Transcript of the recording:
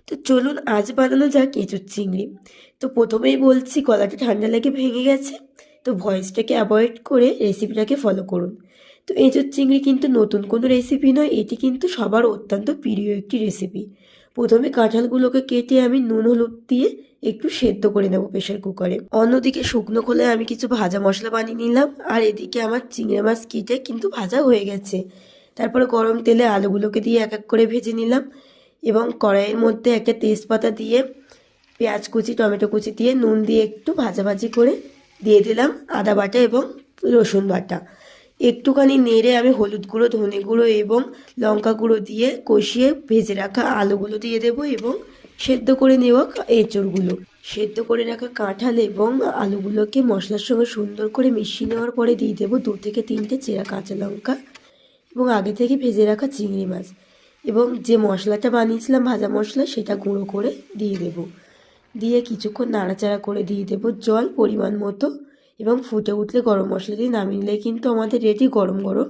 তো চলুন আজ বানানো যাক এঁচোড় চিংড়ি। তো প্রথমেই বলছি গলাটা ঠান্ডা লেগে ভেঙে গেছে, তো ভয়েসটাকে অ্যাভয়েড করে রেসিপিটাকে ফলো করুন। তো এঁচোড় চিংড়ি কিন্তু নতুন কোনো রেসিপি নয়, এটি কিন্তু সবার অত্যন্ত প্রিয় একটি রেসিপি। প্রথমে কাঁঠালগুলোকে কেটে আমি নুন হলুদ দিয়ে একটু সেদ্ধ করে নেব প্রেশার কুকারে। অন্যদিকে শুকনো খোলায় আমি কিছু ভাজা মশলা বানিয়ে নিলাম, আর এদিকে আমার চিংড়ি মাছ কেটে কিন্তু ভাজা হয়ে গেছে। তারপরে গরম তেলে আলুগুলোকে দিয়ে এক এক করে ভেজে নিলাম এবং কড়াইয়ের মধ্যে একটা তেজপাতা দিয়ে পেঁয়াজ কুচি টমেটো কুচি দিয়ে নুন দিয়ে একটু ভাজাভাজি করে দিয়ে দিলাম আদা বাটা এবং রসুন বাটা। একটুখানি নেড়ে আমি হলুদ গুঁড়ো ধনে গুঁড়ো এবং লঙ্কা গুঁড়ো দিয়ে কষিয়ে ভেজে রাখা আলুগুলো দিয়ে দেবো এবং সেদ্ধ করে নেওয়া এঁচোড়গুলো, সেদ্ধ করে রাখা কাঁঠাল এবং আলুগুলোকে মশলার সঙ্গে সুন্দর করে মিশিয়ে নেওয়ার পরে দিয়ে দেবো 2 থেকে 3টে চেরা কাঁচা লঙ্কা এবং আগে থেকে ভেজে রাখা চিংড়ি মাছ এবং যে মশলাটা বানিয়েছিলাম ভাজা মশলা সেটা গুঁড়ো করে দিয়ে দেব। দিয়ে কিছুক্ষণ নাড়াচাড়া করে দিয়ে দেব জল পরিমাণ মতো এবং ফুটে উঠলে গরম মশলা দিয়ে নামিয়ে নিলে কিন্তু আমাদের রেডি গরম গরম